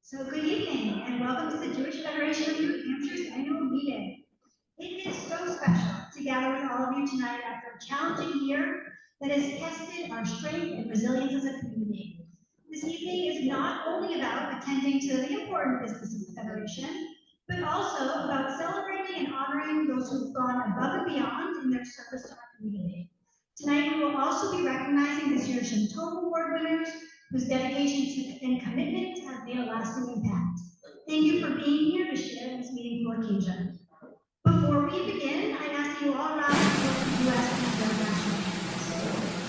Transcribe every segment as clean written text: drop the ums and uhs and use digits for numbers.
So good evening and welcome to the Jewish Federation of Hampshire's annual meeting. It is so special to gather with all of you tonight after a challenging year that has tested our strength and resilience as a community. This evening is not only about attending to the important business of the Federation, but also about celebrating and honoring those who've gone above and beyond in their service to our community. Tonight, we will also be recognizing this year's Shem Tov Award winners whose dedication and commitment have made a lasting impact. Thank you for being here to share this meaningful occasion. Before we begin, I ask you all rise for the U.S. and their national anthem.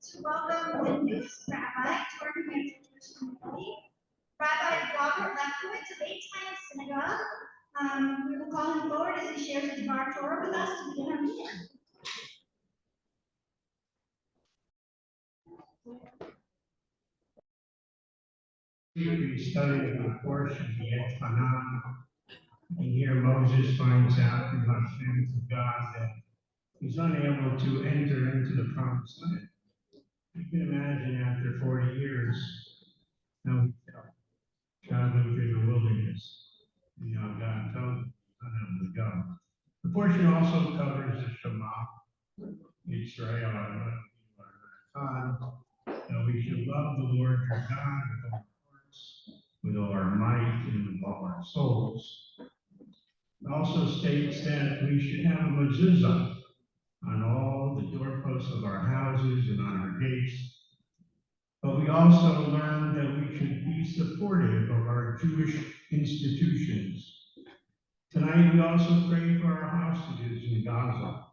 To welcome the newest rabbi to our New Hampshire Jewish community, Rabbi Robert Lefkowitz of Eight-Time Synagogue. We will call him forward as he shares his Dvar Torah with us to begin our meeting. We studied the portion of the Hanan, and here Moses finds out through Hashem to God that he's unable to enter into the promised land. You can imagine after 40 years how he felt traveling through the wilderness. God told him unable to go. The portion also covers the Shema, Israel, we should love the Lord your God with all our hearts, with all our might, and with all our souls. It also states that we should have a mezuzah on all the doorposts of our houses and on our gates. But we also learned that we should be supportive of our Jewish institutions. Tonight we also pray for hostages in Gaza.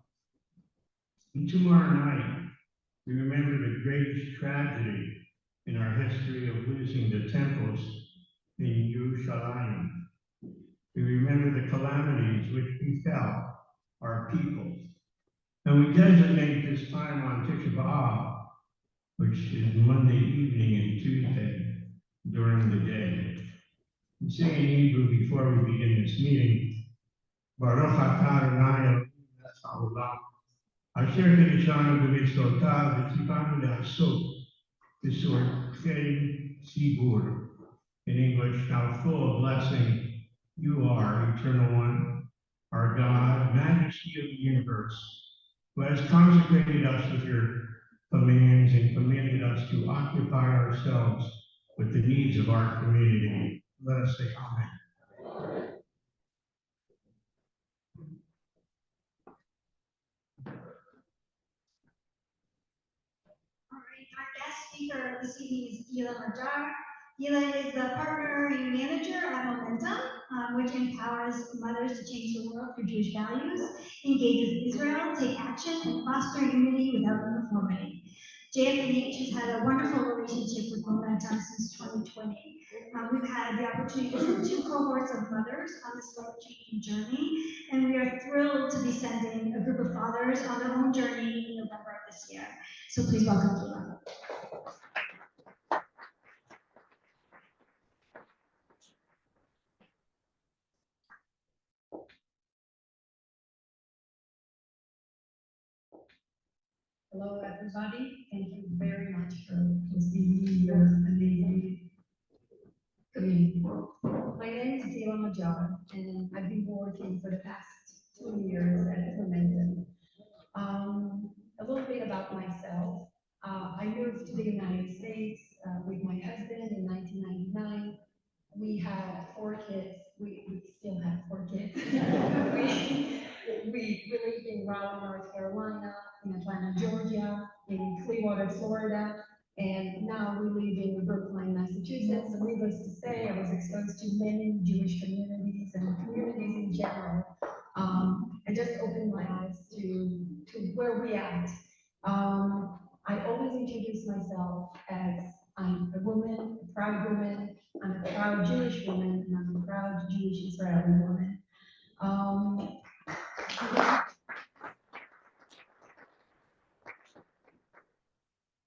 And tomorrow night, we remember the greatest tragedy in our history of losing the temples in Yerushalayim. We remember the calamities which befell our people. And we designate this time on Tisha B'Av, which is Monday evening and Tuesday during the day. We sing in Hebrew before we begin this meeting. Baruch atah Adonai Eloheinu melech haolam, asher kiddushanu b'mitzvotav v'tzivanu la'asot b'sorkei tzibur. In English, how full of blessing you are, Eternal One, our God, Majesty of the universe, who has consecrated us with your commands and commanded us to occupy ourselves with the needs of our community. Let us say amen. All right, our guest speaker this evening is Gila Marjar. Gila is the partner and manager at Momentum, which empowers mothers to change the world through Jewish values, engages Israel, take action, and foster unity without uniformity. JFNH has had a wonderful relationship with Momentum since 2020. We've had the opportunity to send 2 cohorts of mothers on this life-changing journey, and we are thrilled to be sending a group of fathers on their own journey in November of this year. So please welcome Gila. Hello, everybody. Thank you very much for hosting me here amazing community. My name is Gila Marjar, and I've been working for the past 2 years at Momentum. A little bit about myself. I moved to the United States with my husband in 1999. We had 4 kids. We still have 4 kids. we lived in Raleigh, North Carolina, in Atlanta, Georgia, in Clearwater, Florida, and now we live in Brookline, Massachusetts. So needless to say, I was exposed to many Jewish communities and communities in general, and just opened my eyes to where we at. I always introduce myself as I'm a woman, a proud woman, I'm a proud Jewish woman, and I'm a proud Jewish Israeli woman.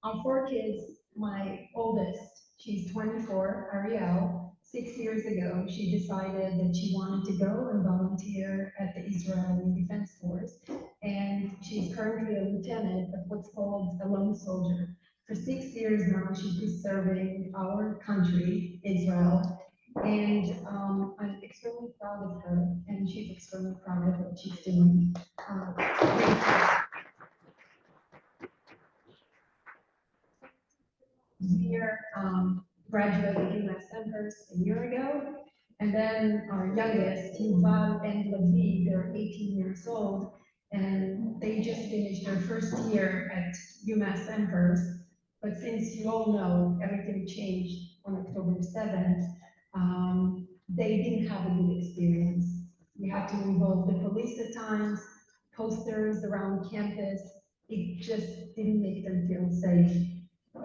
Our 4 kids, my oldest, she's 24, Ariel. 6 years ago, she decided that she wanted to go and volunteer at the Israeli Defense Force, and she's currently a lieutenant of what's called a lone soldier. For 6 years now, she's been serving our country, Israel, and I'm extremely proud of her, and she's extremely proud of what she's doing. Here, graduated UMass Amherst a year ago, and then our youngest, Yuval and Levi, they're 18 years old, and they just finished their first year at UMass Amherst. But since you all know everything changed on October 7th, they didn't have a good experience. We had to involve the police at times, posters around campus. It just didn't make them feel safe.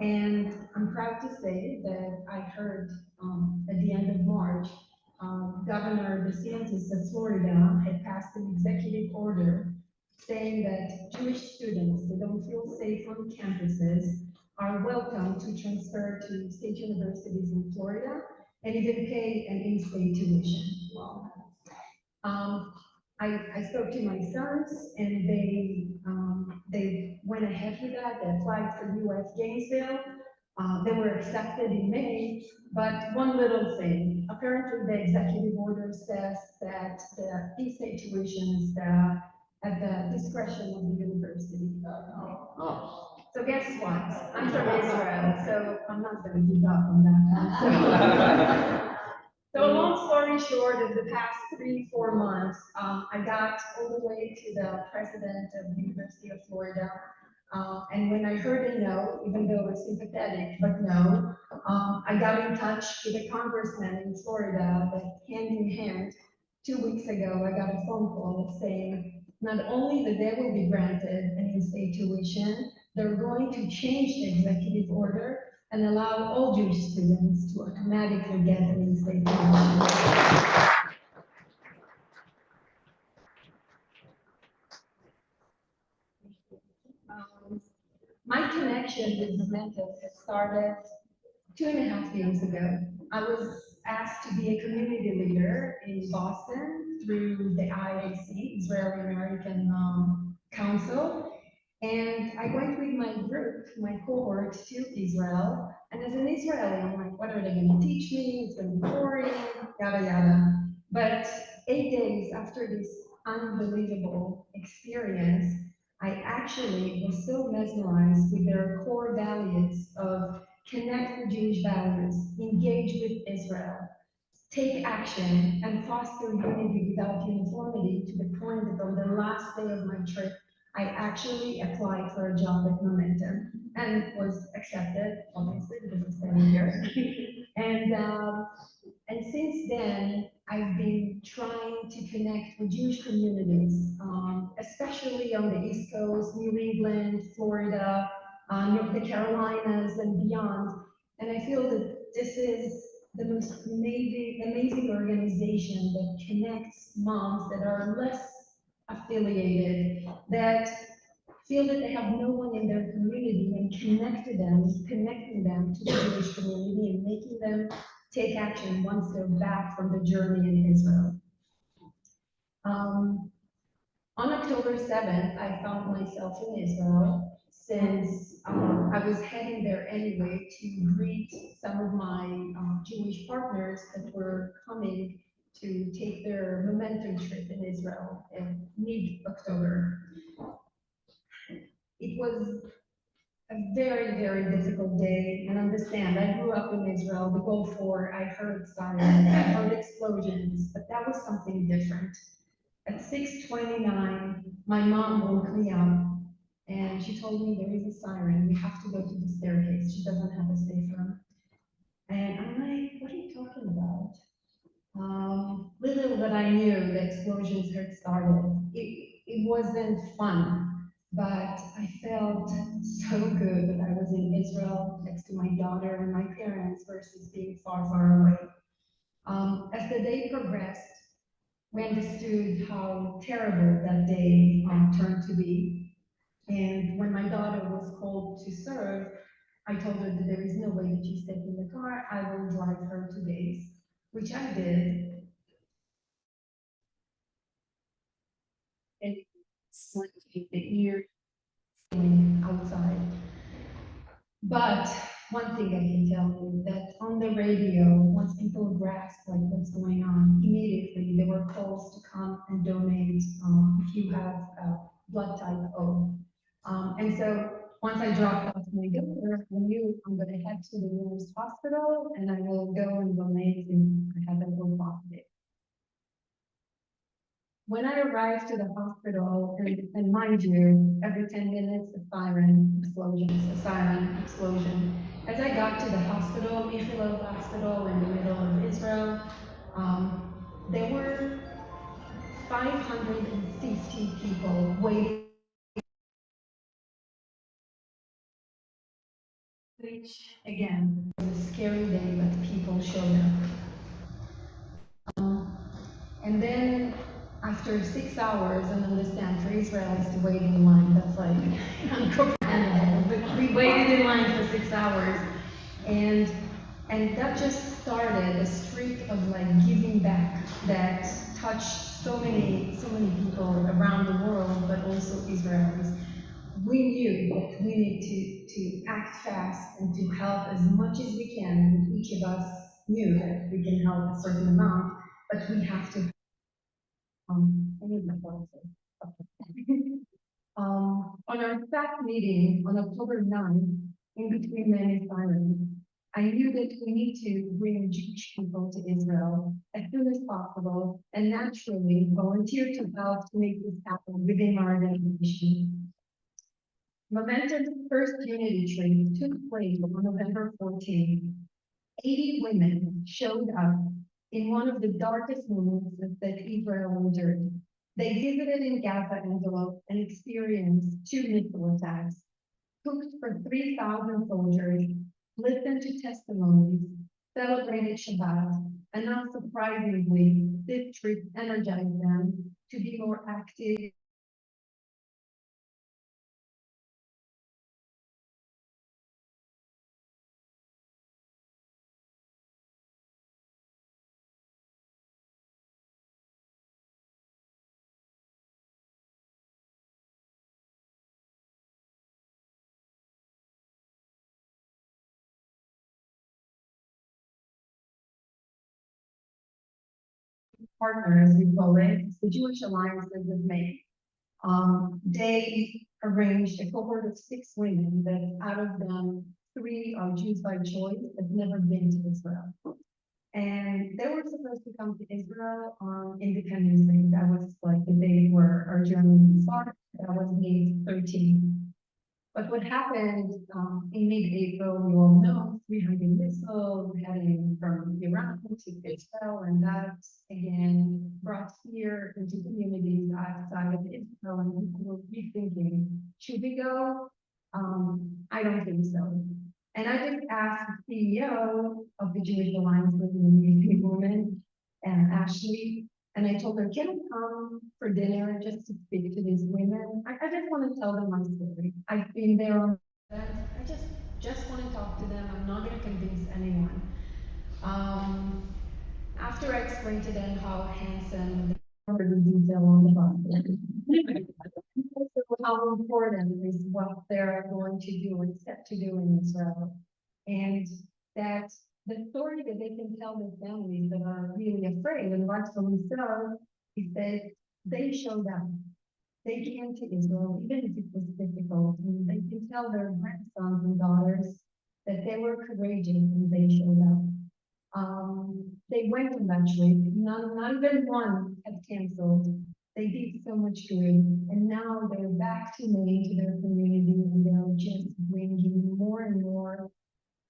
And I'm proud to say that I heard at the end of March, Governor DeSantis of Florida had passed an executive order saying that Jewish students that don't feel safe on campuses are welcome to transfer to state universities in Florida and even pay an in-state tuition. I spoke to my sons, and they went ahead with that. They applied for UF Gainesville. They were accepted in May, but one little thing. Apparently, the executive order says that the in-state tuitions at the discretion of the university. So guess what? I'm from Israel, so I'm not going to give up on that one. So long story short, of the past 3-4 months, I got all the way to the president of the University of Florida. And when I heard a no, even though it was sympathetic, but no, I got in touch with a congressman in Florida that hand in hand 2 weeks ago, I got a phone call saying not only that they will be granted an in-state tuition, they're going to change the executive order and allow all Jewish students to automatically get an in-state tuition. My connection with Momentum had started 2.5 years ago. I was asked to be a community leader in Boston through the IAC, Israeli American Council. And I went with my group, my cohort, to Israel. And as an Israeli, I'm like, what are they going to teach me? It's going to be boring, yada, yada. But 8 days after this unbelievable experience, I actually was so mesmerized with their core values of connect with Jewish values, engage with Israel, take action, and foster unity without uniformity, to the point that on the last day of my trip, I actually applied for a job at Momentum and was accepted, obviously, because I'm standing here. And since then, I've been trying to connect with Jewish communities, especially on the East Coast, New England, Florida, the Carolinas, and beyond. And I feel that this is the most amazing organization that connects moms that are less affiliated, that feel that they have no one in their community, and connecting them to the Jewish community and making them take action once they're back from the journey in Israel. On October 7th, I found myself in Israel, since I was heading there anyway to greet some of my Jewish partners that were coming to take their momentum trip in Israel in mid-October. It was a very, very difficult day, and understand, I grew up in Israel, the Gulf War, I heard sirens, I heard explosions, but that was something different. At 6:29, my mom woke me up, and she told me there is a siren, we have to go to the staircase, she doesn't have a safe room. And I'm like, what are you talking about? Little that I knew, the explosions had started. It wasn't fun. But I felt so good that I was in Israel next to my daughter and my parents versus being far, far away. As the day progressed, we understood how terrible that day turned to be. And when my daughter was called to serve, I told her that there is no way that she's taking the car. I will drive her to base, which I did. And it's like the ear outside. But one thing I can tell you, that on the radio, once people grasped like what's going on, immediately there were calls to come and donate if you have blood type O. And so once I dropped off my daughter, I knew I'm going to head to the nearest hospital and I will go and donate if I have a O positive. When I arrived to the hospital, and mind you, every 10 minutes, a siren explosion. As I got to the hospital, Ichilov Hospital in the middle of Israel, there were 550 people waiting. Which, again, was a scary day, but people showed up. And then after 6 hours, and understand for Israelis to wait in line, that's like uncomfortable. But we waited in line for 6 hours, and that just started a streak of like giving back that touched so many people around the world, but also Israelis. We knew that we need to act fast and to help as much as we can. Each of us knew that we can help a certain amount, but we have to. I need my glasses. Okay. On our staff meeting on October 9th, in between many sirens, I knew that we need to bring Jewish people to Israel as soon as possible and naturally volunteer to help to make this happen within our organization. Momentum's first unity trip took place on November 14th. 80 women showed up in one of the darkest moments that Israel endured. They visited in Gaza and experienced 2 missile attacks, cooked for 3,000 soldiers, listened to testimonies, celebrated Shabbat, and not surprisingly, this trip energized them to be more active. Partners, we call it, the Jewish alliances have made. They arranged a cohort of 6 women that out of them 3 are Jews by choice that never been to Israel. And they were supposed to come to Israel on Independence Day. That was like the day where our journey started. That was May 13th. But what happened in mid-April, we all know, 300 missiles heading from Iran to Israel, and that again brought fear into communities outside of Israel, and people were rethinking, should we go? I don't think so. And I just asked the CEO of the Jewish Alliance with the Women, Ashley, and I told her, can I come for dinner just to speak to these women? I just want to tell them my story. I've been there on event. I just want to talk to them. I'm not going to convince anyone. After I explained to them how handsome the detail on the bottom, how important is what they're going to do and set to do in Israel, and that the story that they can tell their families that are really afraid, and rightfully so, is that they showed up. They came to Israel, even if it was difficult, and they can tell their grandsons and daughters that they were courageous and they showed up. They went on that trip, not even one had canceled. They did so much good, and now they're back to Maine, to their community, and they're just bringing more and more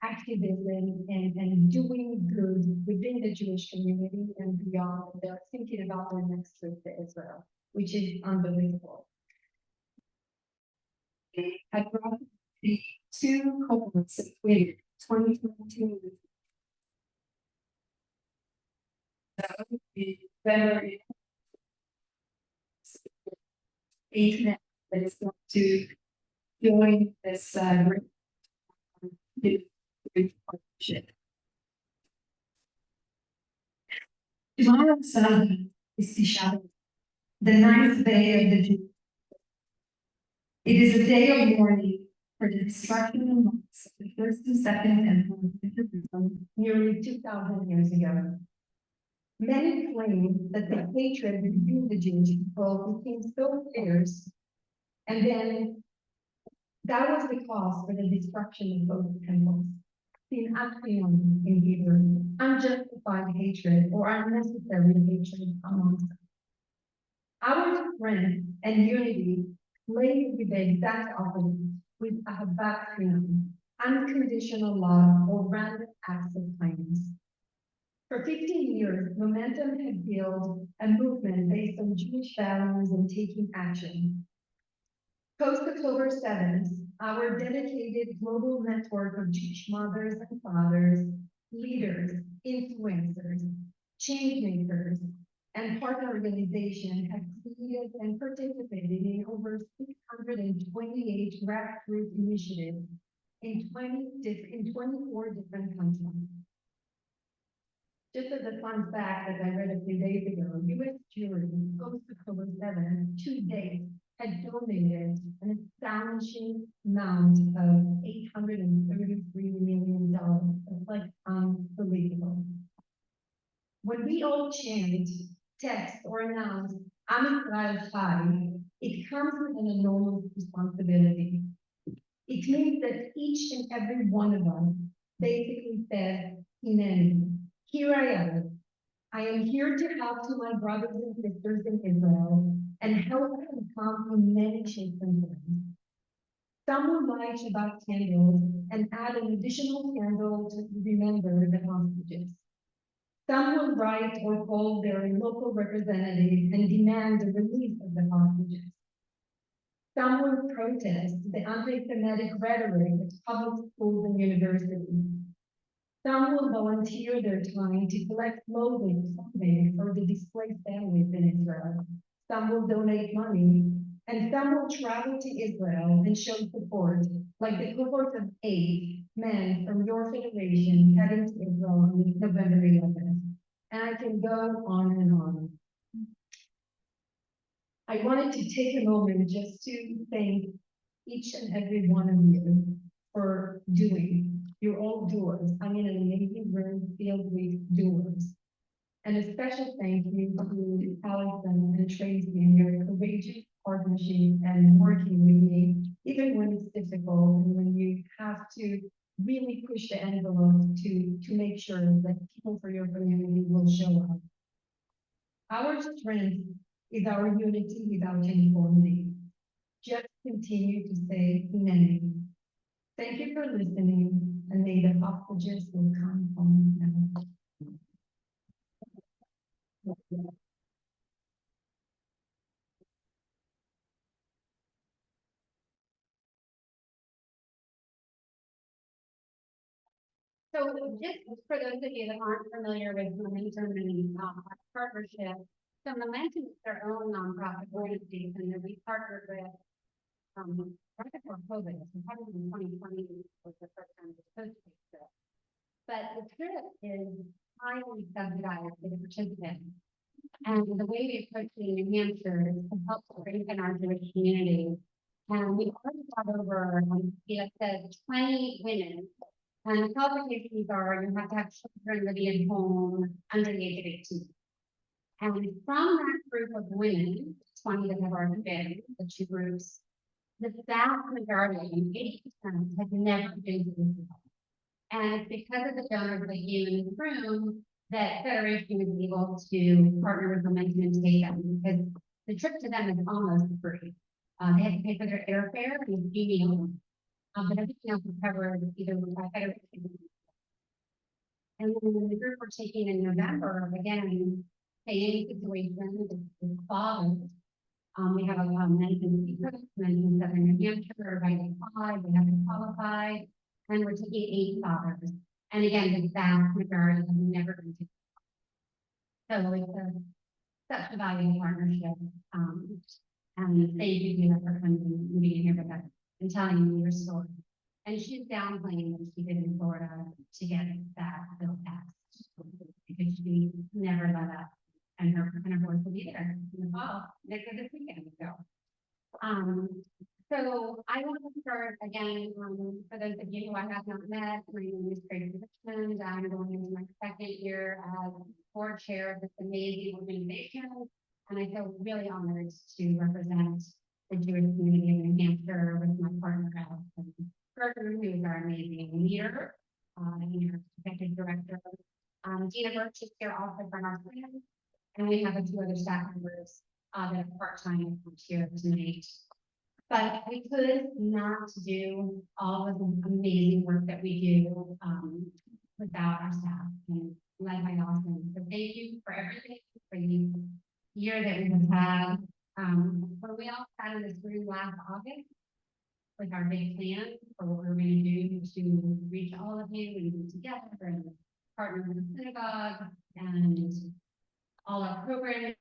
activism and doing good within the Jewish community and beyond. They're thinking about their next trip to Israel, which is unbelievable. I brought the 2 cohorts of women, 2022. That would be February 8th, that is going to join this partnership. Tomorrow Sunday is Tisha B'Av, the 9th day of the Jewish. It is a day of mourning for the destruction and loss of the first and second temple of Jerusalem nearly 2,000 years ago. Many claim that the hatred between the Jewish people became so fierce, and then that was the cause for the destruction of both temples. In Hebrew, unjustified hatred or unnecessary hatred amongst them. Our strength and unity lay with the exact opposite, with ahavat chinam, unconditional love or random acts of kindness. For 15 years, Momentum had built a movement based on Jewish values and taking action. Post-October 7th, our dedicated global network of Jewish mothers and fathers, leaders, influencers, change makers, and partner organizations have created and participated in over 628 grassroots initiatives in 24 different countries. Just as a fun fact that I read a few days ago, U.S. Jewry post-October 7th, to date, had donated an astonishing amount of $833 million. That's like unbelievable. When we all chant, text, or announce Am Yisrael Chai, it comes with an enormous responsibility. It means that each and every one of us basically said, Hineni, here I am. I am here to help to my brothers and sisters in Israel and help them come in many shapes and forms. Some will light Shabbat candles and add an additional candle to remember the hostages. Some will write or call their local representatives and demand the release of the hostages. Some will protest the anti-Semitic rhetoric at public schools and universities. Some will volunteer their time to collect clothing for the displaced families in Israel. Some will donate money, and some will travel to Israel and show support, like the cohort of 8 men from your federation heading to Israel on November 11th. And I can go on and on. I wanted to take a moment just to thank each and every one of you for doing. You're all doers. I'm in an amazing room filled with doers. And a special thank you to Allison and Tracy and your courageous partnership and working with me, even when it's difficult and when you have to really push the envelope to make sure that people for your community will show up. Our strength is our unity without uniformity. Just continue to say Hineni. Thank you for listening, and may the hostages will come home now. So just for those of you that aren't familiar with Momentum and our partnership, so Momentum is their own nonprofit organization that we partnered with right before COVID, so probably in 2020 was the first time it was supposed to be trip. But the trip is highly subsidized for the participants. And the way we approach it in New Hampshire is to help strengthen our Jewish community. And we already got over, like I said, 20 women. And the qualifications are you have to have children living at home under the age of 18. And from that group of women, 20 that have already been, the 2 groups, the vast majority, 80%, have never been to Israel. And it's because of the donors like you in the room that Federation is able to partner with Momentum and take them, because the trip to them is almost free. They have to pay for their airfare and meals. But everything else is covered either by Federation. And then the group we're taking in November, again, same situation, is fathers. We have a mentioned speakers, mentioned Southern New Hampshire, right at 5, they have to qualify, and we're taking 8 fathers. And again, the vast majority have never been to. So it's such a valuable partnership. And thank you, Gina, for coming and being here with us and telling me your story. And she's downplaying what she did in Florida to get that bill passed, because she never let up. And her voice will be there in the fall, next this weekend. So I want to start again, for those of you who I have not met, my name is Tracy Richmond. I'm going into my 2nd year as board chair of this amazing organization. And I feel really honored to represent the Jewish community of New Hampshire with my partner, Allison Berger, who is our amazing leader, and our executive director. Dina Birch is here also from our plan. And we have a few other staff members that are part-time here tonight. But we could not do all of the amazing work that we do without our staff and led by Allison. So thank you for everything, for the year that we have had. When we all sat in this room last August with our big plan for what we're going to do to reach all of you and be together and partner with the synagogue and all our programs.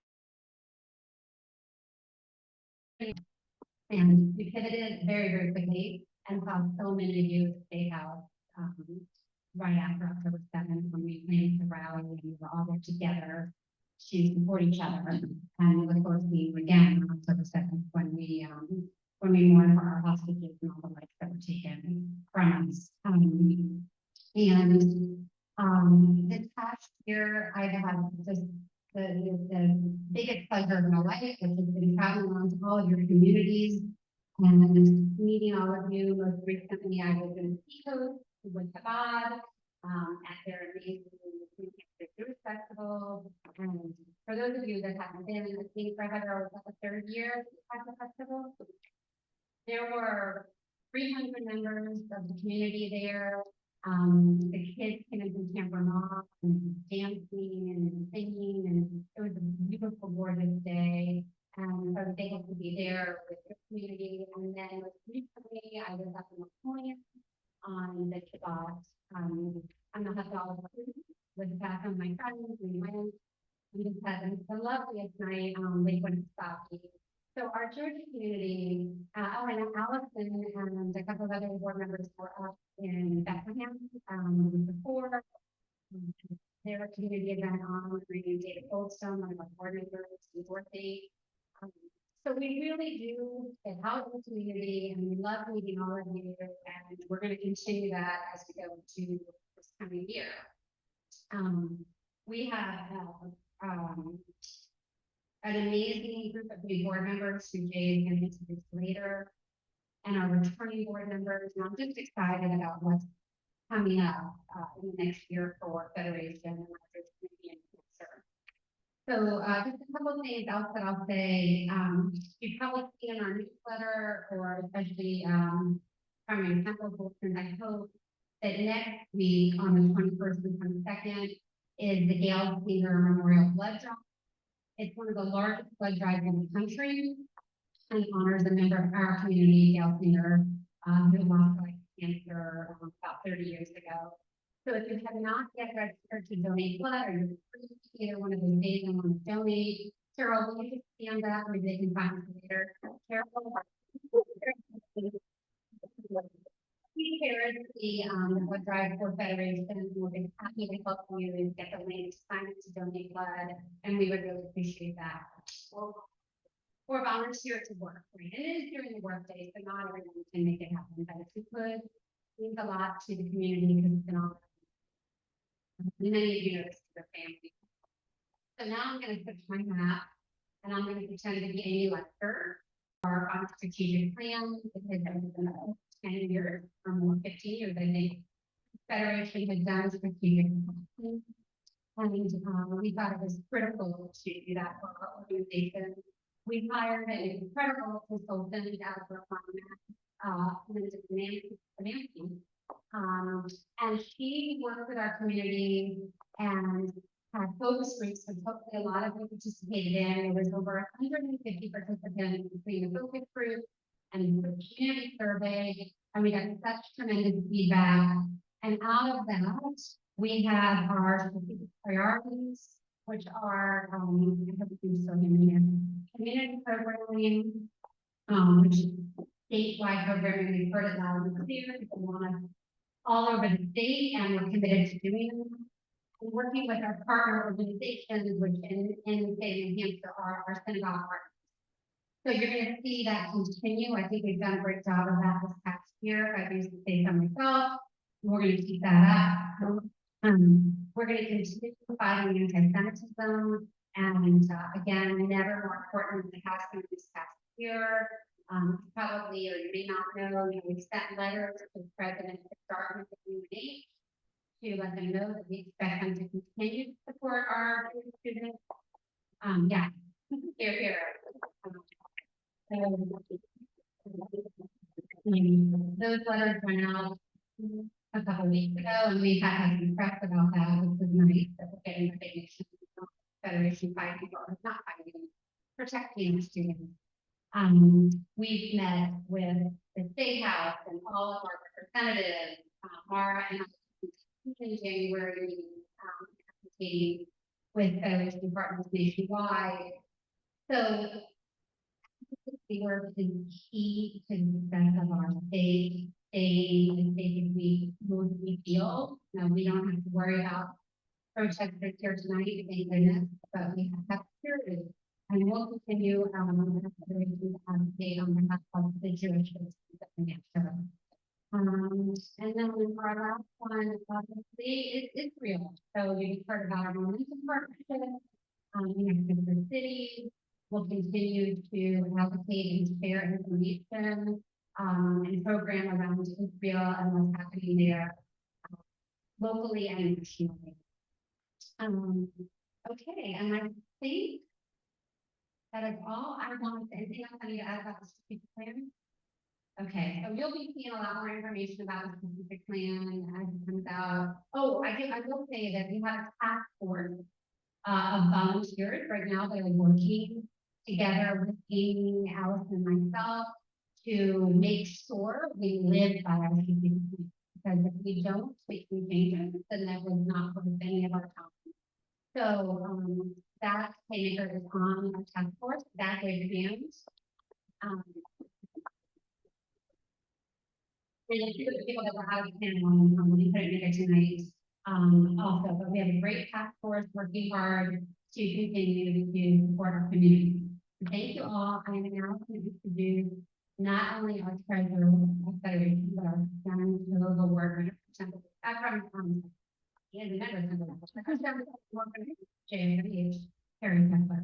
And we pivoted very, very quickly and saw so many of you at the State House right after October 7th when we planned the rally and we were all there together to support each other. And we look forward to seeing you again on October 7th when we mourn for our hostages and all the lives that were taken from us. This past year, I've had just the biggest pleasure of my life, which has been traveling around to all of your communities and meeting all of you. Most recently, I was in Seacoast with Chabad at their amazing Jewish festival. And for those of you that haven't been, I think Rebecca was the 3rd year at the festival. There were 300 members of the community there. The kids came in from Camp Vermont and dancing be there with the community. And then recently, I was up in the point on the Shabbat, on the Hagal with back on my friends. We went, we just had the loveliest night, Lakewood Saki. So our Jewish community, oh, and Allison and a couple of other board members were up in Bethlehem, before their community event on bringing David Goldstone, one of our board members, and Dorothy. So we really do get out in the community, and we love meeting all of you, and we're going to continue that as we go into this coming year. We have an amazing group of new board members who Jay is going to introduce later, and our returning board members. And I'm just excited about what's coming up in the next year for Federation and our community and cancer. So just a couple of things else that I'll say. You've probably seen in our newsletter, or especially from your temple bulletin, I hope that next week on the 21st and 22nd is the Gail Singer Memorial Blood Drive. It's one of the largest blood drives in the country and honors a member of our community, Gail Singer, who lost life to cancer about 30 years ago. So if you have not yet registered to donate blood, or you're free either one of those days and want to donate, Carol, will you just stand up, or they can find you later? Carol, we cherish the blood drive for Federation. We'll be happy to help you and get the link to sign up to donate blood, and we would really appreciate that. Or volunteer to work, right? It is during the workday, so not everyone can make it happen, but if you could, it means a lot to the community because it's been on. Many of you know this to your family. So now I'm going to switch my hat, and I'm going to pretend to be Amy Lester. Our strategic plan, it has been 10 years or more, 15 years, I think. Federation has done strategic planning, and we thought it was critical to do that for our organization. We hired an incredible consultant out of financing. And she worked with our community and had focus groups, which hopefully a lot of you participated in. There was over 150 participants between the focus group and the community survey, and we got such tremendous feedback. And out of that, we have our strategic priorities, which are community programming, which is statewide programming. We've heard it loud and clear. People want us all over the state, and we're committed to doing them. We're working with our partner organizations, which in the state of New Hampshire are our synagogue partners. So you're going to see that continue. I think we've done a great job of that this past year. I've used to say so myself. We're going to keep that up. We're going to continue fighting antisemitism, and again, never more important than it has been this past year. Probably, or you may not know, we sent letters to the president to start with the UNH to let them know that we expect them to continue to support our students. Yeah, here. Those letters went out a couple weeks ago, and we had some press about that, which was nice, that we're getting recognition from Federation fighting, or not fighting, protecting students. We've met with the State House and all of our representatives, Mara and I, in January, advocating with Federation partners nationwide. So the work is key to the success of our state. We feel. Now, we don't have to worry about protesters here tonight, thank goodness, but we have security. And we'll continue to advocate on behalf of the Jewish citizens of New Hampshire. And then our last one, obviously, is Israel. So you've heard about our momentum partnership. We have different cities. We'll continue to advocate and share information and program around Israel and what's happening there locally and nationally. Okay, and I think that is all I want to say. Anything else I need to add about the strategic plan? Okay, so you'll be seeing a lot more information about the strategic plan as it comes out. Oh, I will say that we have a task force of volunteers right now that are working together with Amy, Alice, and myself to make sure we live by our strategic plan. Because if we don't make any changes, then that would not worth any of our time. So, that playmaker is on our task force, that way hands. And a few of the people that were out of town, we couldn't make it tonight, also, but we have a great task force working hard to continue to support our community. Thank you all. I am now going to introduce not only our treasurer of Federation, but our county local worker, background, and the members of the JFNH, Harry Kessler.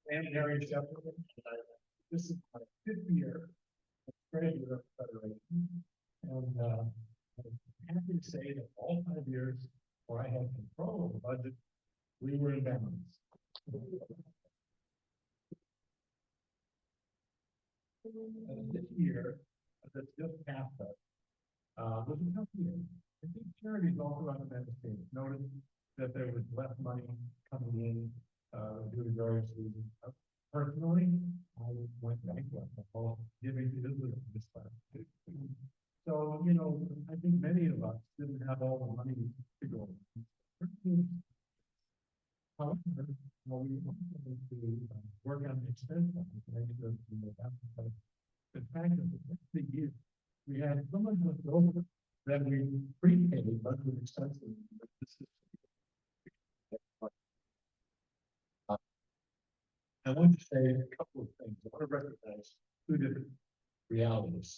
And Harry Shepherd, this is my 5th year as treasurer of the Federation. And I'm happy to say that all 5 years where I had control of the budget, we were in balance. And this year, that's just past us, was a tough year. I think charities all throughout the United States noticed that there was less money coming in due to various reasons. Personally, I went bankrupt. Giving to Israel this time. So, you know, I think many of us didn't have all the money to go. However, we wanted to work on the expense line to make sure that we have the fact that the year we had so much left over that we prepaid budget expenses. I want to say a couple of things. I want to recognize 2 different realities.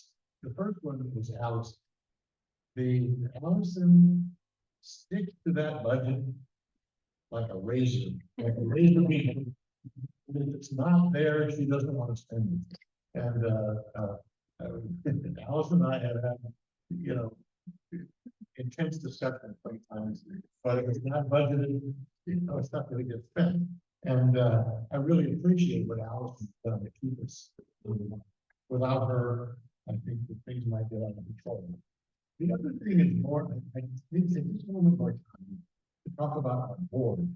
The first one was Allison. Allison sticks to that budget like a razor beam. If it's not there, she doesn't want to spend it. And Allison and I have had, you know, intense discussion 20 times, but if it's not budgeted, you know, it's not going to get spent. And I really appreciate what Allison's done to keep us. Without her, I think that things might get out of control. The other thing is more, I did take this moment more time to talk about our board,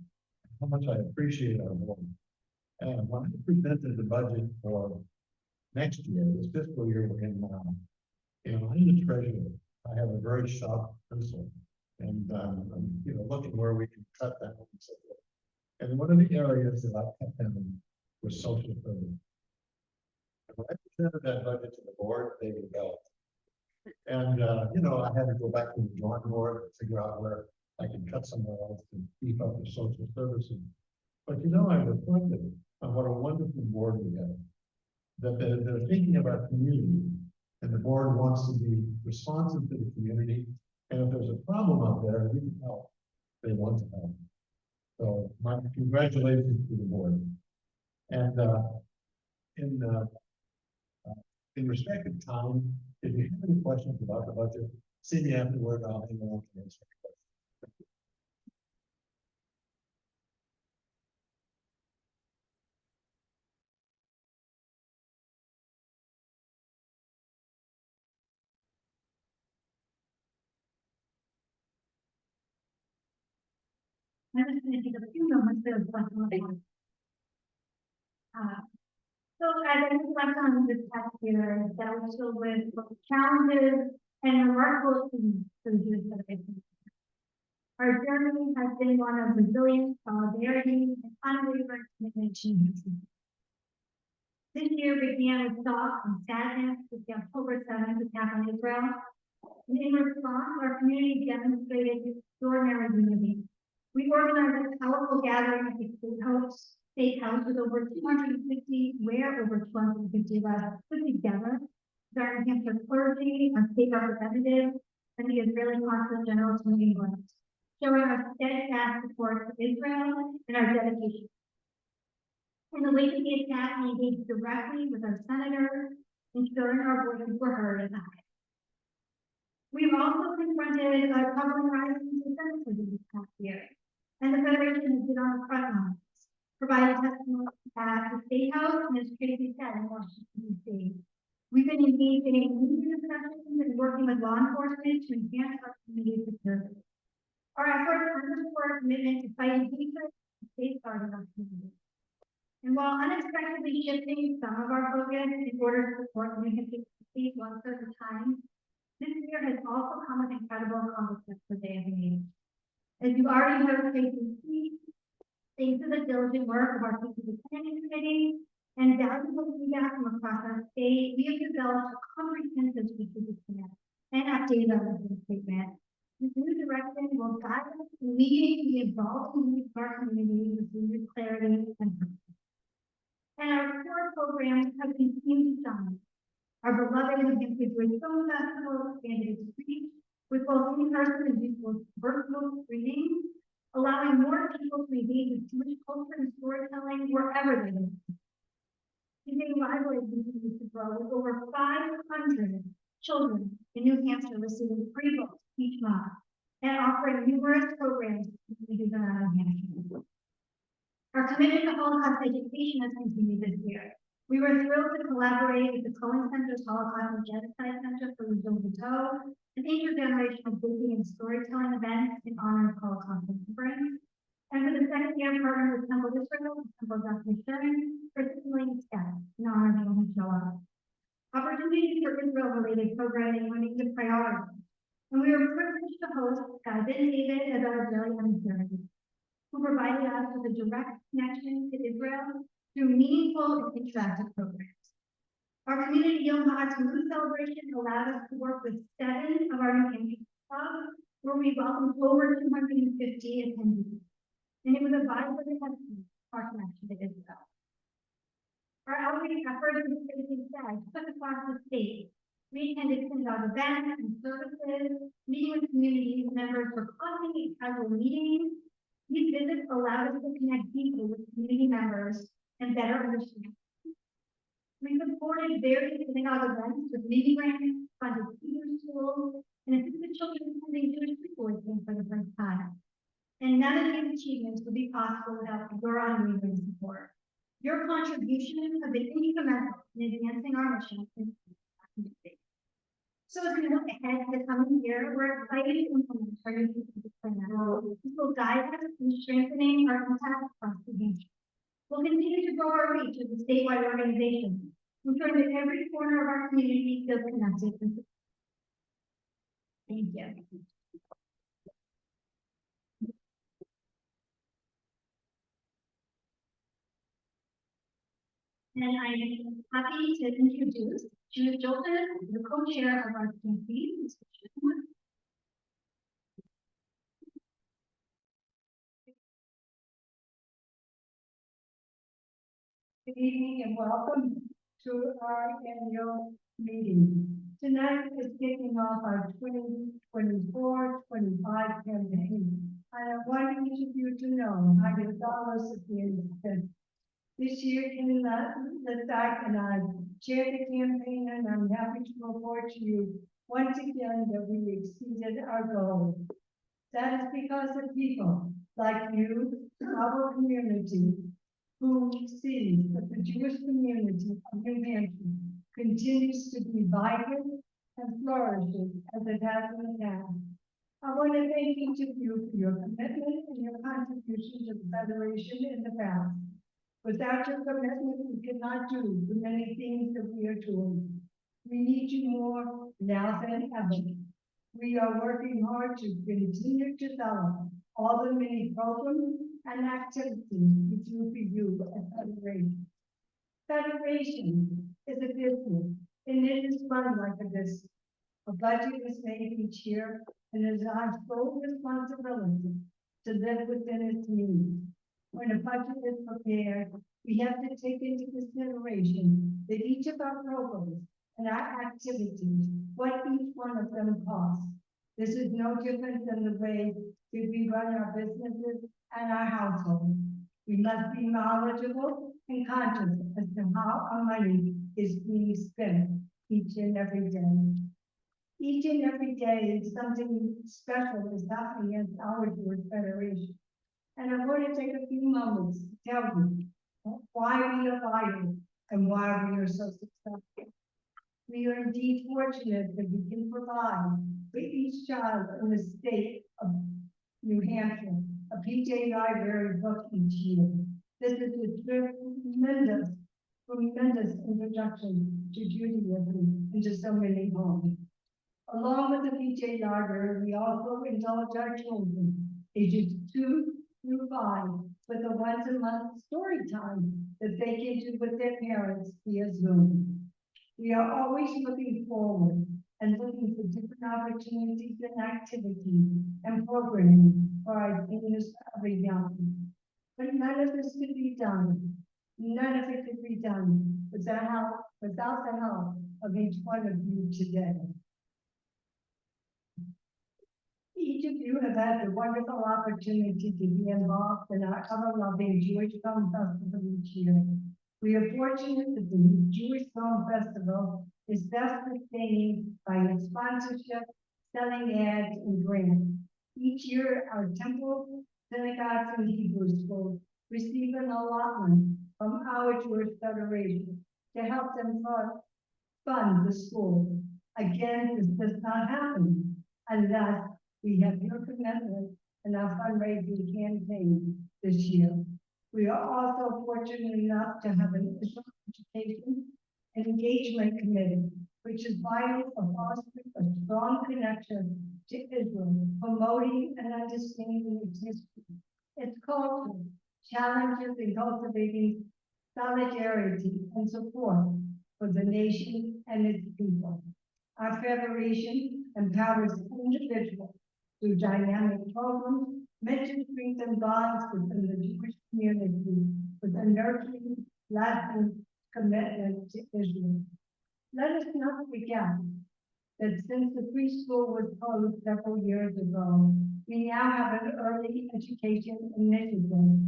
how much I appreciate our board. And when I presented the budget for next year, this fiscal year we're in now, you know, I'm the treasurer. I have a very sharp pencil, and I'm, you know, looking where we can cut that. And one of the areas that I kept them was social service. And when I presented that budget to the board, they rebelled. And you know, I had to go back to the drawing board and figure out where I can cut somewhere else to beef up the social services. But you know, I reflected on what a wonderful board we have. That they're thinking about community, and the board wants to be responsive to the community. And if there's a problem out there, we can help. They want to help. So my congratulations to the board. And in respect of time, if you have any questions about the budget, see me afterward. I'll hang on to answer questions. I'm just going to take a few moments to reflect. So as I reflect on this past year, that was filled with both challenges and remarkable achievements for the Jewish Federation. Our journey has been one of resilience, solidarity, and unwavering commitment to unity. This year began with shock and sadness with the October 7th attack on Israel. And in response, our community demonstrated extraordinary unity. We organized a powerful gathering at the State House with over 250, where over 250 of us put together with our Hampshire clergy, our state representatives, and the Israeli Consul General to England, showing our steadfast support for Israel and our dedication. In the wake of the attack, we engaged directly with our senators, ensuring our voices were heard and acted. We've also confronted a troubling rise in antisemitism this past year, and the Federation has been on the front lines, providing testimony at the State House, and as Tracy said, in Washington, D.C. We've been engaging in community discussions and working with law enforcement to enhance our community security. Our efforts underscore our commitment to fighting hatred and safeguarding our community. And while unexpectedly shifting some of our focus in order to support New Hampshire state one certain time, this year has also come with incredible accomplishments for JFNH. As you already heard Tracy speak, thanks to the diligent work of our strategic planning committee and valuable feedback from across our state, we have developed a comprehensive strategic plan and updated our mission statement. This new direction will guide us in meeting the evolving needs of our community with renewed clarity and purpose. And our core programs have continued to shine. Our beloved New Hampshire Jewish Film Festival expanded its reach with both in-person and virtual screenings, allowing more people to engage with Jewish culture and storytelling wherever they live. Today, libraries continue to grow with over 500 children in New Hampshire receiving free books each month and offering numerous programs to communities around New Hampshire. Our commitment to Holocaust education has continued this year. We were thrilled to collaborate with the Cohen Center's Holocaust and Genocide Center for Louisville, an intergenerational baking and storytelling event in honor of Holocaust remembrance. And for the second year, partnered with Temple Israel and Temple Dr. Stern for signaling steps in honor of Yom HaShoah. Opportunities for Israel-related programming remain a priority, and we are privileged to host Ben David as our Israeli ambassador, who provided us with a direct connection to Israel through meaningful and interactive programs. Our community Yom HaAtzmaut celebration allowed us to work with 7 of our New Hampshire clubs, where we welcomed over 250 attendees. And it was a vibrant testament to our connection to Israel. Our outreach efforts, as Tracy said, took across the state. We attended synagogue events and services, meeting with community members for coffee and casual meetings. These visits allowed us to connect deeply with community members and better understand. We supported various synagogue events with mini grants, funded senior schools, and assisted children attending Jewish preschool camp for the first time. And none of these achievements would be possible without your unwavering support. Your contributions have been instrumental in advancing our mission in the state. So as we look ahead to the coming year, we're excited to implement our new strategic plan. This will guide us in strengthening our impact across New Hampshire. We'll continue to grow our reach as a statewide organization, ensuring that every corner of our community feels connected and supported. Thank you. And I'm happy to introduce Judith Jolton, the co-chair of our committee. Good evening and welcome to our annual meeting. Tonight is kicking off our 2024-25 campaign. I want each of you to know how your dollars have been spent. This year, in the fact, and I chaired the campaign, and I'm happy to report to you once again that we exceeded our goal. That is because of people like you, our community, who sees that the Jewish community of New Hampshire continues to be vibrant and flourishing as it has in the past. I want to thank each of you for your commitment and your contribution to the Federation in the past. Without your commitment, we cannot do the many things that we are doing. We need you more now than ever. We are working hard to continue to develop all the many programs and activities we do for you at Federation. Federation is a business, and it is run like a business. A budget is made each year, and it is our sole responsibility to live within its means. When a budget is prepared, we have to take into consideration that each of our programs and our activities, what each one of them costs. This is no different than the way that we run our businesses and our households. We must be knowledgeable and conscious as to how our money is being spent each and every day. Each and every day is something special is happening at our Jewish Federation. And I'm going to take a few moments to tell you why why we are vital and why we are so successful. We are indeed fortunate that we can provide for each child in the state of New Hampshire a PJ library book each year. This is a tremendous introduction to Judaism and to so many homes. Along with the PJ library, we also indulge our children, ages 2 through 5, with a once-a-month story time that they can do with their parents via Zoom. We are always looking forward and looking for different opportunities and activities and programming for our seniors of the young. But none of this could be done. None of it could be done without the help of each one of you today. Each of you have had the wonderful opportunity to be involved in our ever-loving Jewish Film Festival each year. We are fortunate that the Jewish Film Festival is self-sustaining by its sponsorship, selling ads, and grants. Each year, our temple, synagogues, and Hebrew schools receive an allotment from our Jewish Federation to help them fund the schools. Again, this does not happen unless we have your commitment in our fundraising campaign this year. We are also fortunate enough to have an Israel Education and Engagement Committee, which is vital for fostering a strong connection to Israel, promoting and understanding its history, its culture, challenges, and cultivating solidarity and support for the nation and its people. Our federation empowers individuals through dynamic programs meant to strengthen bonds within the Jewish community with a nurturing, lasting commitment to Israel. Let us not forget that since the preschool was closed several years ago, we now have an early education initiative,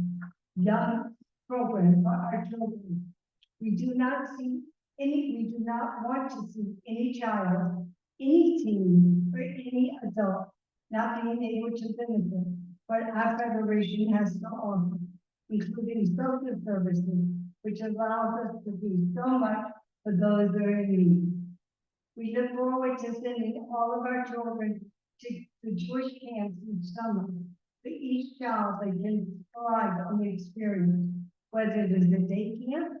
young program for our children. We do not want to see any child, any teen, or any adult not being able to benefit what our federation has to offer, including social services, which allows us to do so much for those that are in need. We look forward to sending all of our children to the Jewish camps each summer. For each child, they can thrive on the experience, whether it is a day camp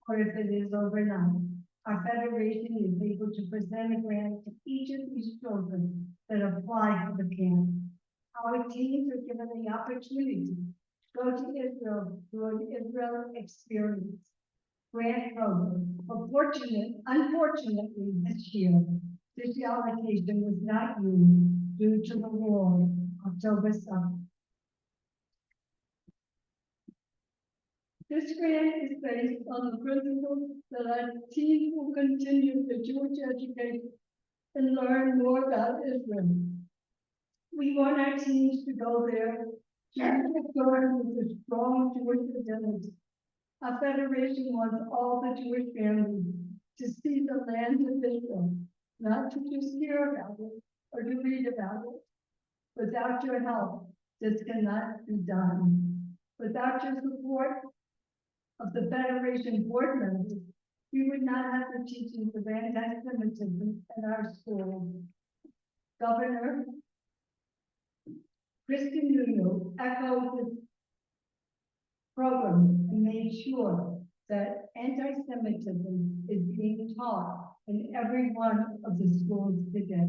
or if it is overnight. Our federation is able to present a grant to each of these children that apply for the camp. Our teams are given the opportunity to go to Israel through an Israel experience grant program. Unfortunately, this year, this allocation was not used due to the war October 7th. This grant is based on the principle that our team will continue the Jewish education and learn more about Israel. We want our teams to go there to learn with a strong Jewish identity. Our federation wants all the Jewish families to see the land of Israel, not to just hear about it or to read about it. Without your help, this cannot be done. Without your support of the Federation board members, we would not have the teachings of antisemitism in our schools. Governor Kristen Nuno echoed this program and made sure that anti-Semitism is being taught in every one of the schools today.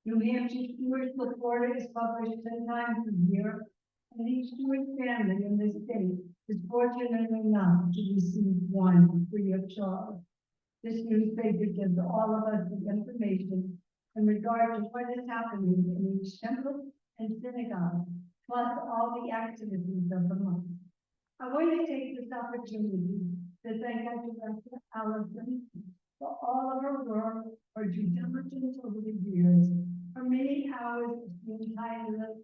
New Hampshire Jewish Report is published 10 times a year, and each Jewish family in this state is fortunate enough to receive one free of charge. This newspaper gives all of us the information in regard to what is happening in each temple and synagogue, plus all the activities of the month. I want to take this opportunity to thank our Director, Allison, for all of her work, her due diligence over the years, her many hours of being tireless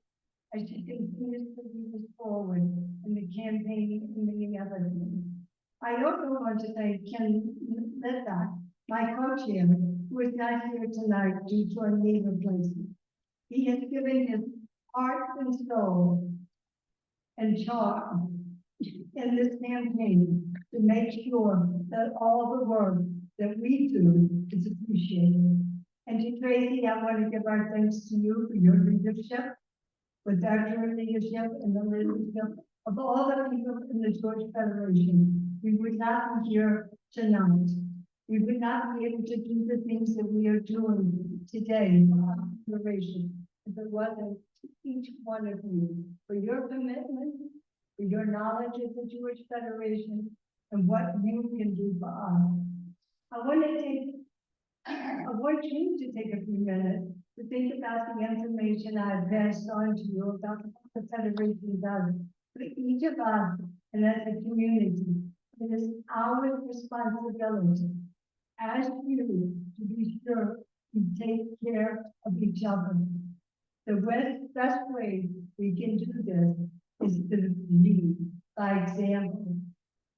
as she continues to move us forward in the campaign and many other things. I also want to thank Ken Letta, my co-chair, who is not here tonight due to a knee replacement. He has given his heart and soul and charm in this campaign, to make sure that all the work that we do is appreciated. And to Tracy, I want to give our thanks to you for your leadership, without your leadership and the leadership of all the people in the Jewish Federation, we would not be here tonight. We would not be able to do the things that we are doing today for our federation if it wasn't each one of you for your commitment, for your knowledge of the Jewish Federation, and what you can do for us. I want you to take a few minutes to think about the information I passed on to you about what the Federation does for each of us and as a community. It is our responsibility as you to be sure we take care of each other. The best way we can do this is to lead by example.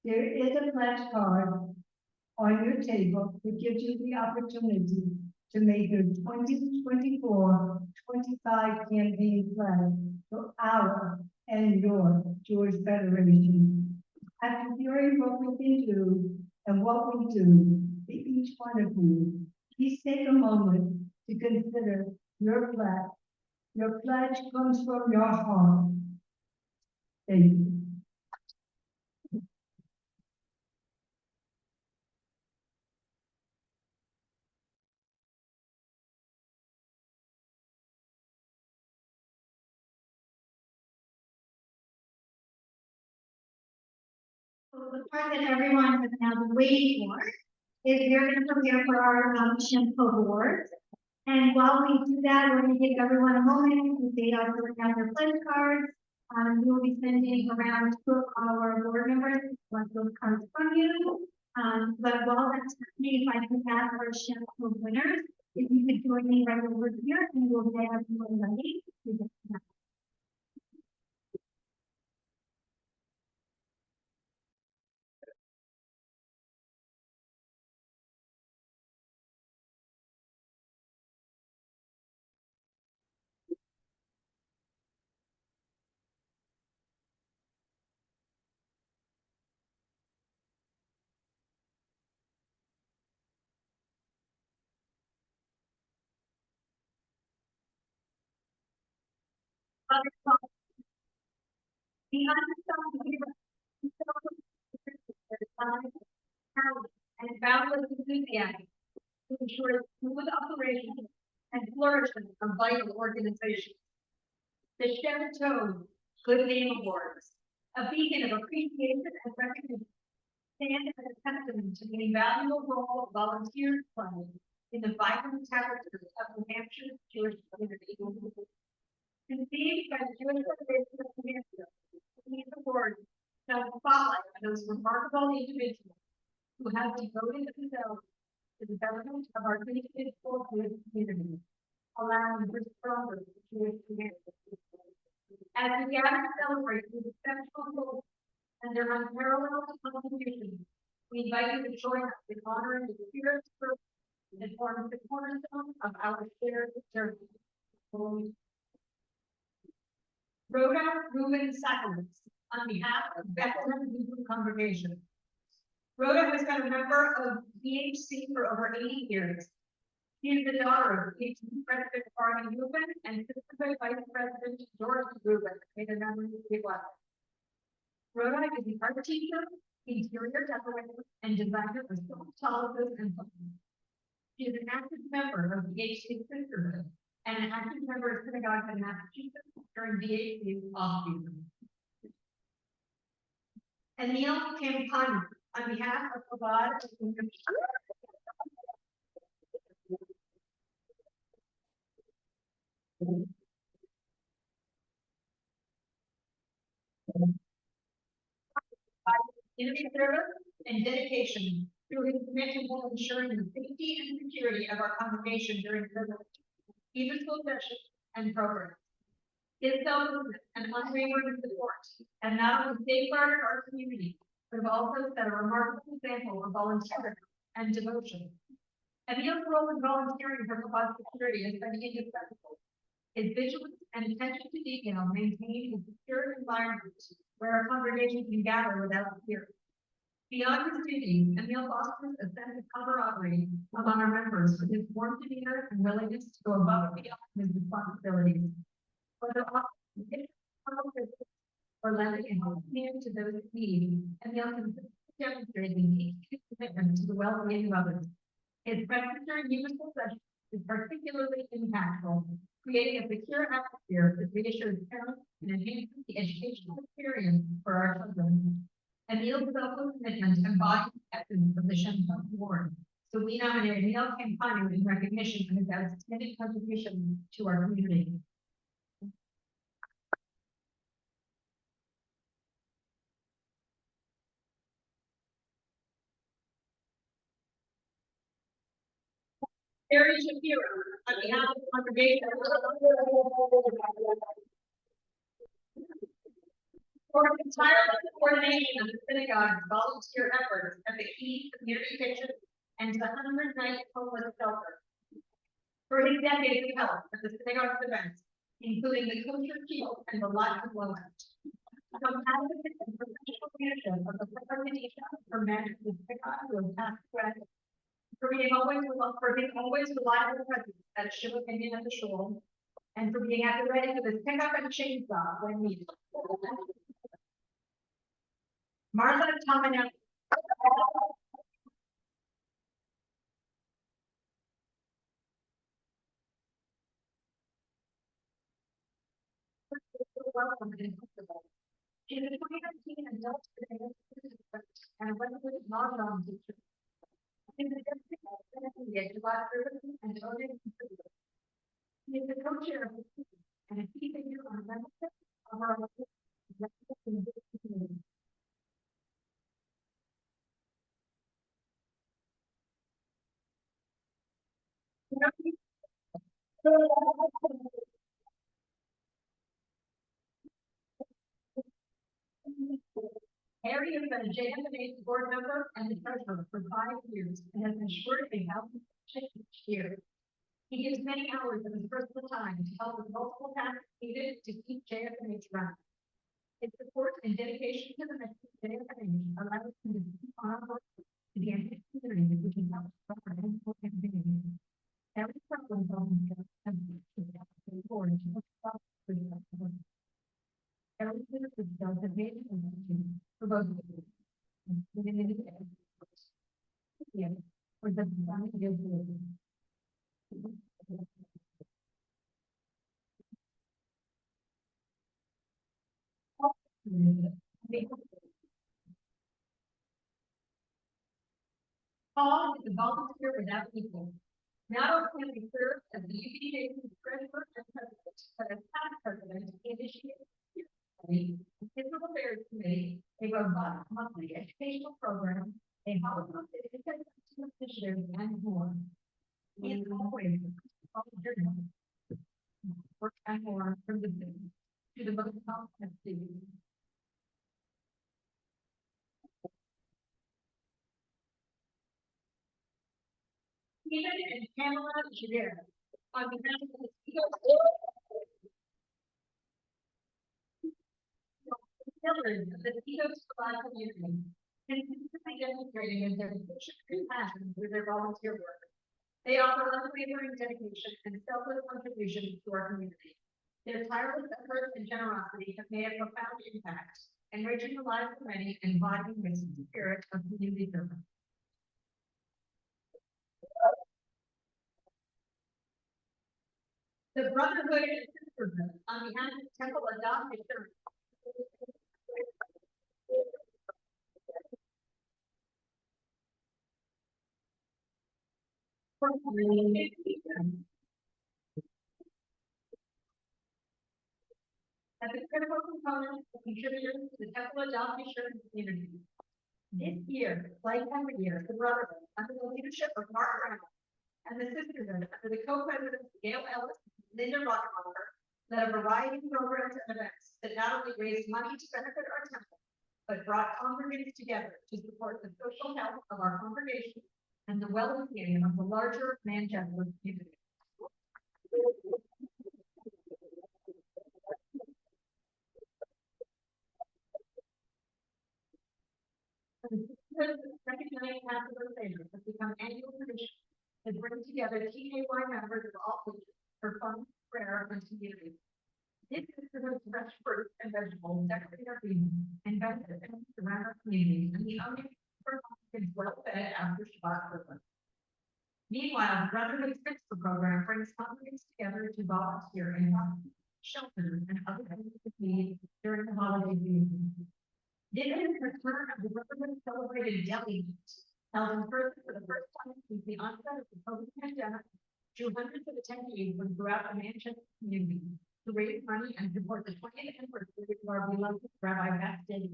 There is a pledge card on your table that gives you the opportunity to make your 2024-25 campaign plan for our and your Jewish Federation. After hearing what we can do and what we do for each one of you, please take a moment to consider your pledge. Your pledge comes from your heart. Thank you. So the part that everyone has now been waiting for is we're going to prepare for our Shem Tov awards. And while we do that, we're going to give everyone a moment to say out their pledge cards. We will be sending around to our board members once those cards from you. But while that's happening, if I can ask our Shem Tov winners, if you could join me right over here, and we'll get everyone ready to get to that. And boundless enthusiasm to ensure smooth operation and flourishing of vital organizations. The Shem Tov Good Name Awards, a beacon of appreciation and recognition, stand as a testament to the invaluable role volunteers play in the vibrant tapestry of New Hampshire's Jewish community. Conceived by the Jewish Federation of New Hampshire, these awards shine a spotlight on those remarkable individuals who have devoted themselves to the betterment of our individual Jewish community, allowing for stronger Jewish community. As we gather to celebrate these exceptional goals and their unparalleled contributions, we invite you to join us in honoring the spirit that forms the cornerstone of our shared journey. Rhoda Reuben Sacraments, on behalf of Bedford Event Congregation. Rhoda has been a member of BHC for over 80 years. She is the daughter of BHC President Barney Reuben and Assistant Vice President George Reuben. May the memory be blessed. Rhoda is an art teacher, interior decorator, and designer of cinematography and films. She is an active member of BHC Sisterhood and an active member of synagogues in Massachusetts during BHC's off-season. And Neil Campana, on behalf of Chabad, community service and dedication through his commitment to ensuring the safety and security of our congregation during service, either school sessions and programs. His selflessness and unwavering support have not only safeguarded our community, but have also set a remarkable example of volunteering and devotion. Emil's role in volunteering for Chabad security has been indispensable. His vigilance and attention to detail maintain a secure environment where our congregation can gather without fear. Beyond his duties, Emil fosters a sense of camaraderie among our members with his warm demeanor and willingness to go above and beyond his responsibilities. Whether often or lending a helping hand to those in need, Emil consistently demonstrating his commitment to the well-being of others. His presence during universal sessions is particularly impactful, creating a secure atmosphere that reassures parents and enhances the educational experience for our children. Emil's selfless commitment embodies the essence of the Shem Tov Award. So we nominate Emil Campano in recognition of his outstanding contribution to our community. Harry Shapiro, on behalf of the congregation. For his tireless coordination of the synagogue's volunteer efforts at the Key Community Kitchen and the 100-night homeless shelter. For his decades of help at the synagogue's events, including the kosher shield and the Latin moment. Compassionate and professional leadership of the organization for men of the synagogue who have passed away. For being always reliable presence at Shiva Opinion at the shul, and for being at the ready with his pickup and chainsaw when needed. Martha Tominelli. Welcome and comfortable. She is a 2019 adult and a resident non-dom teacher. She is a deputy July services and voting contributor. He is the co-chair of the team and a key figure on membership of our community. Harry has been a JFNH board member and the treasurer for 5 years and has ensured a healthy change each year. He gives many hours of his personal time to help with multiple tasks needed to keep JFNH running. His support and dedication to the mission of JFNH allows him to keep on our work to the entire community, which is helped from our annual campaign. Every problem volunteer has been board to look up for the every citizen does a major contribution for both of you. For the design of your building. Paul is a volunteer without equal. Not only has he served as the UPJ's treasurer and president, but as past president, he initiated the Physical Affairs Committee, a robust monthly educational program, a Holocaust initiative, and more. He is always volunteering work and more from the city to the most complex cities. Stephen and Pamela Judera, on behalf of the pillars of the Tito's community, consistently demonstrating their dedication and passion through their volunteer work. They offer unwavering dedication and selfless contribution to our community. Their tireless efforts and generosity have made a profound impact, enriching the lives of many and embodying the spirit of community service. The Brotherhood and Sisterhood, on behalf of Temple Adopted Church. As a critical component of contributors to the Temple Adopted Church community. This year, like every year, the Brotherhood, under the leadership of Mark Brown, and the Sisterhood, under the co-presidents Gail Ellis and Linda Rockefeller, led a variety of programs and events that not only raised money to benefit our temple, but brought congregants together to support the social health of our congregation and the well-being of the larger Manchester community. Recognizing Passover favors has become annual tradition that brings together TKY members of all ages for fun, prayer, and community. This is the fresh fruit and vegetables, decorate our food, and benefit around our communities, and the only is well fed after Shabbat service. Meanwhile, the Brotherhood Sixth program brings congregants together to volunteer in shelters and other areas of need during the holiday season. This is the return of the Brotherhood celebrated deli meet, held in person for the first time since the onset of the COVID pandemic, drew hundreds of attendees from throughout the Manchester community to raise money and support the 20th anniversary of our beloved Rabbi Bedford.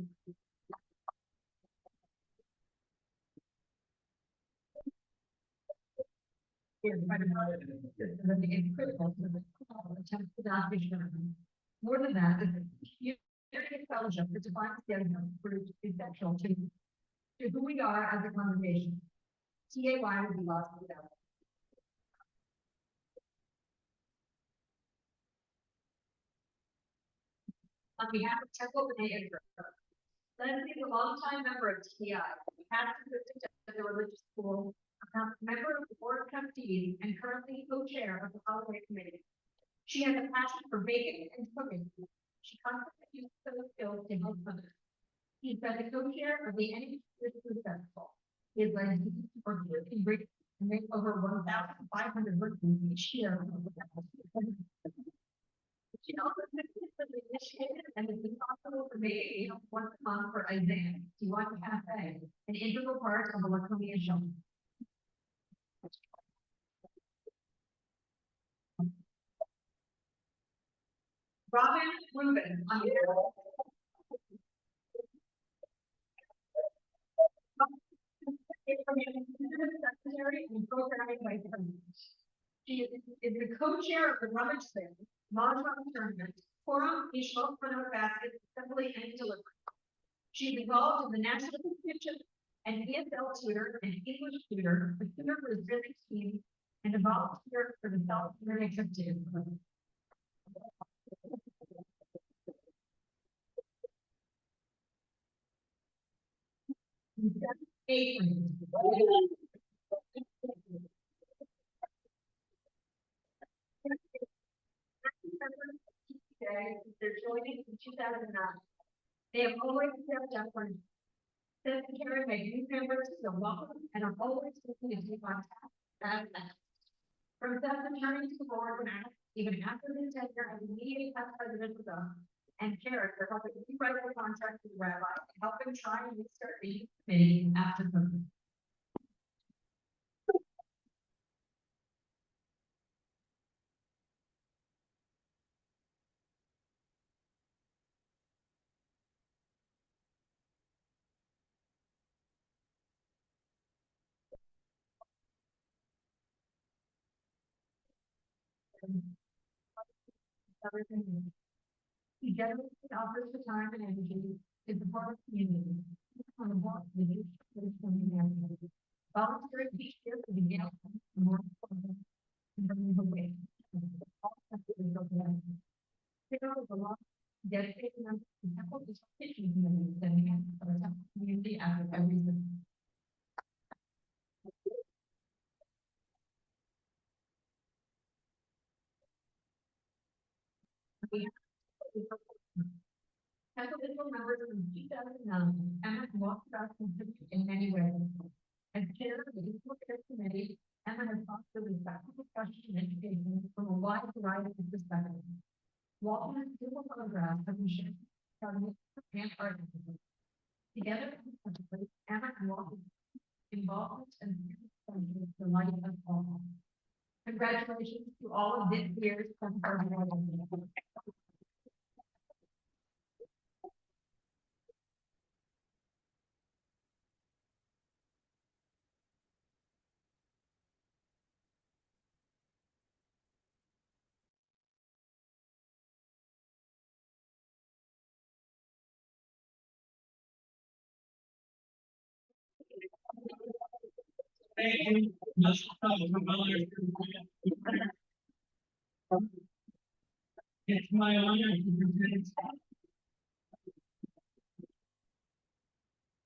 It's critical to the attempt to adopt vision. More than that, the community fellowship that defines the group is essential to who we are as a congregation. TAY would be lost without it. On behalf of Temple B'nai Israel, Leslie is a longtime member of TI, past assistant at the religious school, a member of the board of trustees, and currently co-chair of the holiday committee. She has a passion for baking and cooking. She constantly uses those skills to help others. He's been the co-chair of the NH Food Festival. He has led teams for in Britain and make over 1,500 birthdays each year. She also successfully initiated and is responsible for making meals once a month for Isaiah, Tijuana Cafe, an integral part of the Laconia show. Robin Rubin, on the Secretary and Programming Vice President. She is the co-chair of the Rummage Sale, Mahjong Tournament, Forum, Ishmael Preneur Basket, Assembly, and Delivery. She is involved in the National Competition and ESL tutor and English tutor, a tutor for the Israeli team, and a volunteer for the South American Activity. They're joining in 2009. They have always stepped up for secretary by new members feel welcome and are always looking to take on tasks. From secretary to the board when asked, even after his tenure as immediate past president of the and chair for helping rewrite the contract with the rabbi and help him try and restart the committee after COVID. Everything. He generously offers the time and energy to support the community. On the board, volunteering each year to begin more way. There was a lot dedicated members to temple kitchen community that began for the temple community after every visit. Temple Israel members from 2009, Emma walked about contribute in many ways. As chair of the Israel Care Committee, Emma has fostered respectful discussion and education from a wide variety of perspectives. Walton's beautiful photographs have been shared and artism. Together, Emma and Walton involvement and the light of all. Congratulations to all of this year's It's my honor to present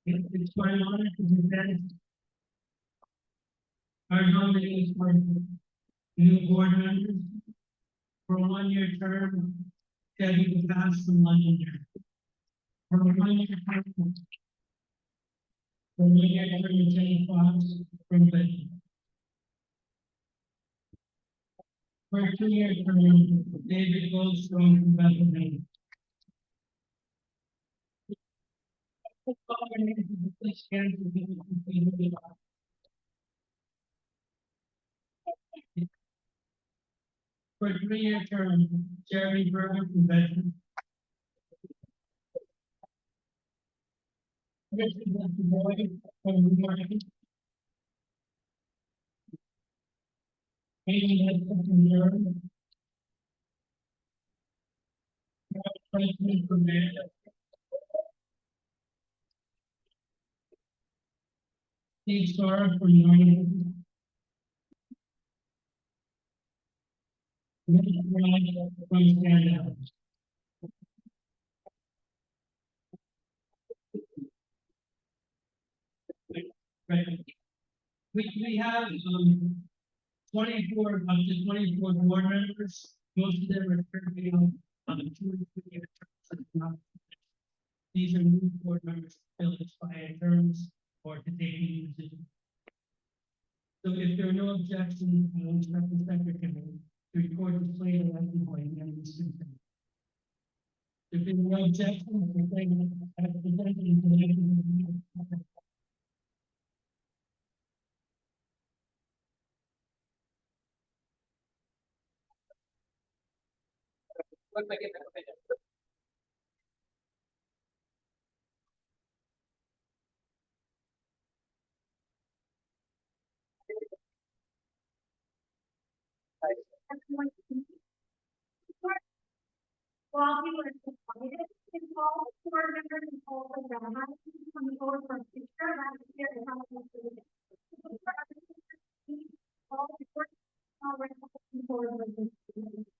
It's my honor to present our nominees for new board members for a one-year term, Debbie DePass from London. For a one-year term, Jenny Fox from Bedford. For a two-year term, David Goldstone from Bedford. Please stand for the for a three-year term, Jeremy Berger from Bedford. Richard Boyd from New York. Amy Hudson from Europe. President from Manchester. Steve Starr from Northern. Nick Ryan from Stanhouse. Right. We have 24 up to 24 board members. Most of them are currently on 2 and 3 year terms. These are new board members to fill expired terms or to take new positions. So if there are no objections, I will instruct the secretary to record the slate elected by the end of this meeting. If there are no objections, the slate as presented in the meeting. Looks like it's While we were invited, involved board members and also government coming forward for a picture last year and how it was doing. All the board members coming forward with this.